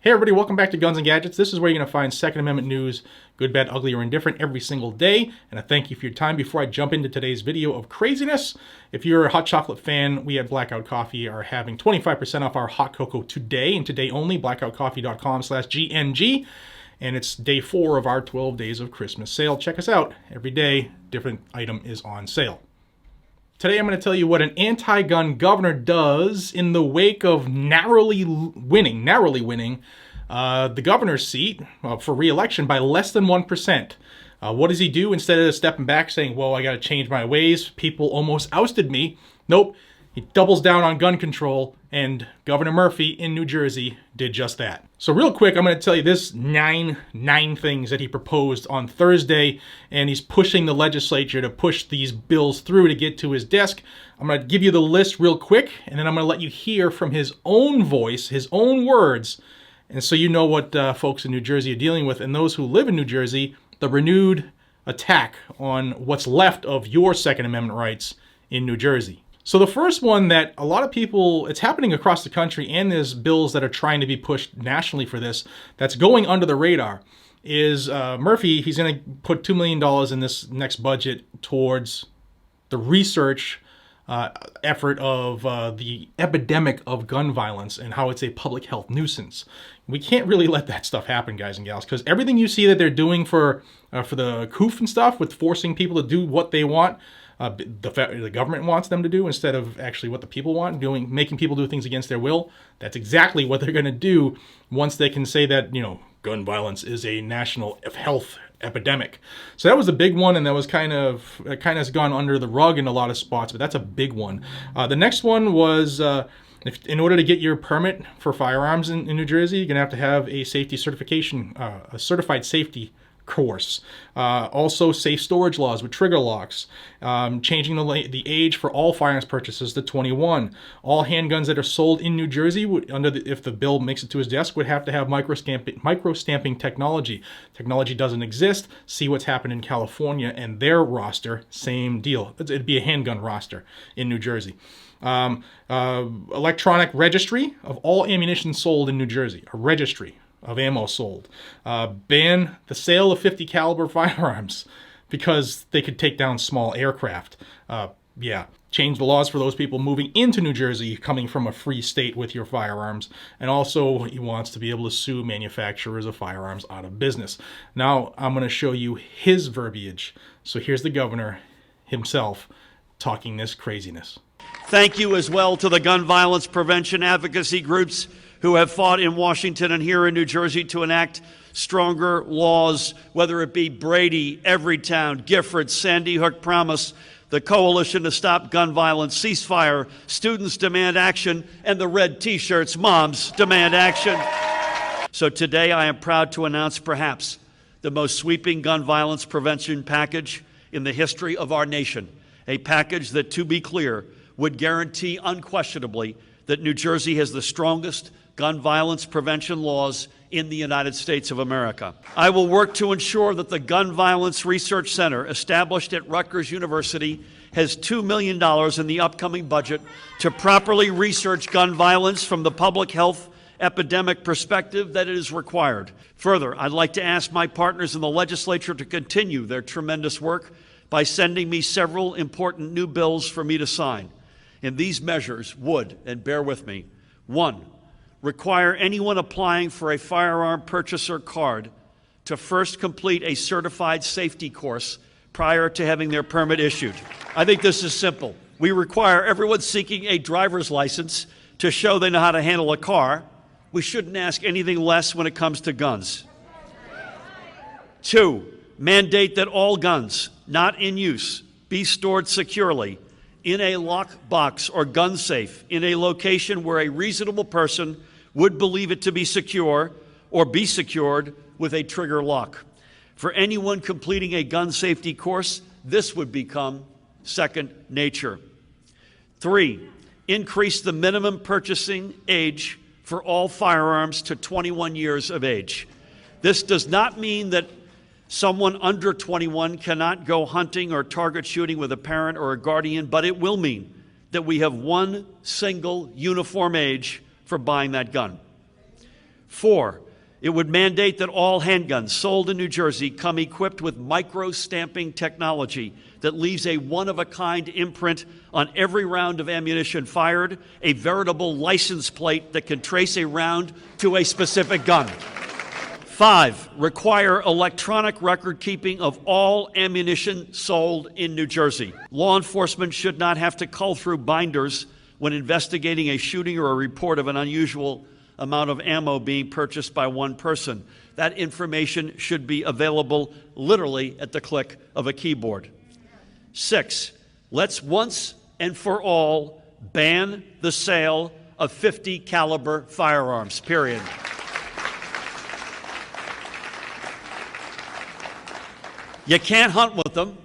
Hey everybody, welcome back to Guns and Gadgets. This is where you're going to find Second Amendment news, good, bad, ugly, or indifferent every single day. And I thank you for your time. Before I jump into today's video of craziness, if you're a hot chocolate fan, we at Blackout Coffee are having 25% off our hot cocoa today, and today only, blackoutcoffee.com/GNG. And it's day 4 of our 12 days of Christmas sale. Check us out. Every day, different item is on sale. Today I'm going to tell you what an anti-gun governor does in the wake of narrowly winning the governor's seat for re-election by less than 1%. What does he do? Instead of stepping back saying, well, I got to change my ways, people almost ousted me. Nope. He doubles down on gun control, and Governor Murphy in New Jersey did just that. So real quick, I'm going to tell you this nine things that he proposed on Thursday, and he's pushing the legislature to push these bills through to get to his desk. I'm going to give you the list real quick, and then I'm going to let you hear from his own voice, his own words, and so you know what folks in New Jersey are dealing with, and those who live in New Jersey, the renewed attack on what's left of your Second Amendment rights in New Jersey. So the first one that a lot of people, it's happening across the country, and there's bills that are trying to be pushed nationally for this, that's going under the radar, is Murphy. He's going to put $2 million in this next budget towards the research effort of the epidemic of gun violence and how it's a public health nuisance. We can't really let that stuff happen, guys and gals, because everything you see that they're doing for the COOF and stuff, with forcing people to do what they want, the government wants them to do instead of actually what the people want, making people do things against their will. That's exactly what they're going to do once they can say that, gun violence is a national health epidemic. So that was a big one, and that was kind of has gone under the rug in a lot of spots, but that's a big one. The next one was in order to get your permit for firearms in New Jersey, you're going to have a safety certification, a certified safety course. Also safe storage laws with trigger locks, changing the age for all firearms purchases to 21. All handguns that are sold in New Jersey, if the bill makes it to his desk, would have to have micro-stamping technology. Technology doesn't exist. See what's happened in California and their roster, same deal. It'd be a handgun roster in New Jersey. Electronic registry of all ammunition sold in New Jersey, a registry of ammo sold. Ban the sale of .50 caliber firearms because they could take down small aircraft. Change the laws for those people moving into New Jersey coming from a free state with your firearms. And also he wants to be able to sue manufacturers of firearms out of business. Now I'm going to show you his verbiage. So here's the governor himself talking this craziness. Thank you as well to the gun violence prevention advocacy groups who have fought in Washington and here in New Jersey to enact stronger laws, whether it be Brady, Everytown, Gifford, Sandy Hook Promise, the Coalition to Stop Gun Violence, Ceasefire, Students Demand Action, and the red T-shirts, Moms Demand Action. So today I am proud to announce perhaps the most sweeping gun violence prevention package in the history of our nation, a package that, to be clear, would guarantee unquestionably that New Jersey has the strongest gun violence prevention laws in the United States of America. I will work to ensure that the Gun Violence Research Center, established at Rutgers University, has $2 million in the upcoming budget to properly research gun violence from the public health epidemic perspective that it is required. Further, I'd like to ask my partners in the legislature to continue their tremendous work by sending me several important new bills for me to sign. And these measures would, and bear with me, 1, require anyone applying for a firearm purchaser card to first complete a certified safety course prior to having their permit issued. I think this is simple. We require everyone seeking a driver's license to show they know how to handle a car. We shouldn't ask anything less when it comes to guns. 2, mandate that all guns not in use be stored securely in a lockbox or gun safe in a location where a reasonable person would believe it to be secure or be secured with a trigger lock. For anyone completing a gun safety course, this would become second nature. 3, increase the minimum purchasing age for all firearms to 21 years of age. This does not mean that someone under 21 cannot go hunting or target shooting with a parent or a guardian, but it will mean that we have one single uniform age for buying that gun. 4, it would mandate that all handguns sold in New Jersey come equipped with micro-stamping technology that leaves a one-of-a-kind imprint on every round of ammunition fired, a veritable license plate that can trace a round to a specific gun. 5, require electronic record keeping of all ammunition sold in New Jersey. Law enforcement should not have to cull through binders when investigating a shooting or a report of an unusual amount of ammo being purchased by one person. That information should be available literally at the click of a keyboard. 6, let's once and for all ban the sale of .50 caliber firearms, period. You can't hunt with them.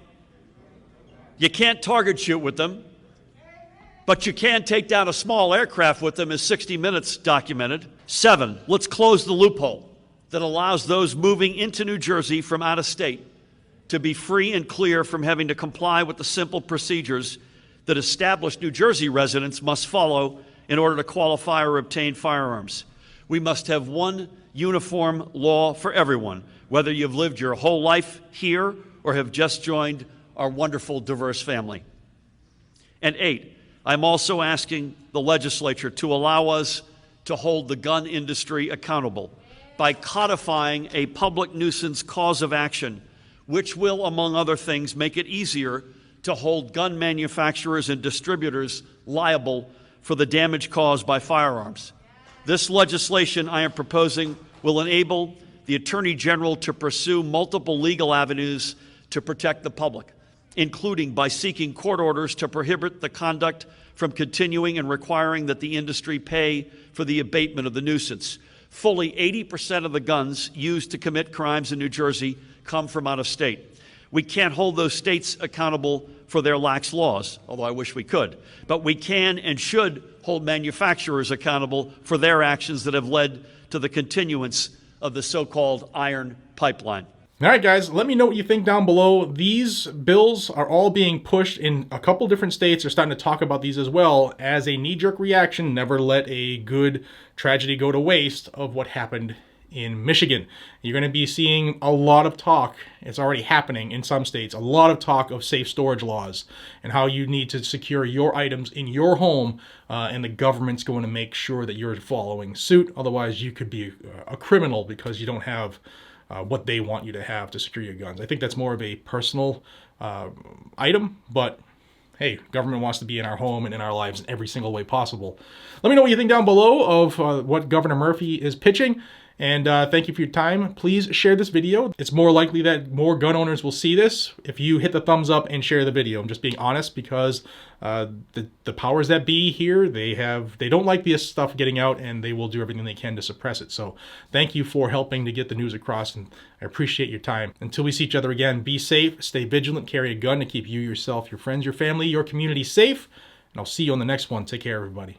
You can't target shoot with them. But you can take down a small aircraft with them, as 60 Minutes documented. 7, let's close the loophole that allows those moving into New Jersey from out of state to be free and clear from having to comply with the simple procedures that established New Jersey residents must follow in order to qualify or obtain firearms. We must have one uniform law for everyone, whether you've lived your whole life here or have just joined our wonderful, diverse family. And 8, I'm also asking the legislature to allow us to hold the gun industry accountable by codifying a public nuisance cause of action, which will, among other things, make it easier to hold gun manufacturers and distributors liable for the damage caused by firearms. This legislation I am proposing will enable the Attorney General to pursue multiple legal avenues to protect the public, including by seeking court orders to prohibit the conduct from continuing and requiring that the industry pay for the abatement of the nuisance. Fully 80% of the guns used to commit crimes in New Jersey come from out of state. We can't hold those states accountable for their lax laws, although I wish we could. But we can and should hold manufacturers accountable for their actions that have led to the continuance of the so-called iron pipeline. All right, guys, let me know what you think down below. These bills are all being pushed in a couple different states. They're starting to talk about these as well as a knee-jerk reaction. Never let a good tragedy go to waste of what happened in Michigan. You're going to be seeing a lot of talk. It's already happening in some states. A lot of talk of safe storage laws and how you need to secure your items in your home, and the government's going to make sure that you're following suit. Otherwise, you could be a criminal because you don't have what they want you to have to secure your guns. I think that's more of a personal item, but hey, government wants to be in our home and in our lives in every single way possible. Let me know what you think down below of what Governor Murphy is pitching. And thank you for your time. Please share this video. It's more likely that more gun owners will see this if you hit the thumbs up and share the video. I'm just being honest because the powers that be here, they don't like this stuff getting out, and they will do everything they can to suppress it. So thank you for helping to get the news across, and I appreciate your time. Until we see each other again, be safe, stay vigilant, carry a gun to keep you, yourself, your friends, your family, your community safe. And I'll see you on the next one. Take care, everybody.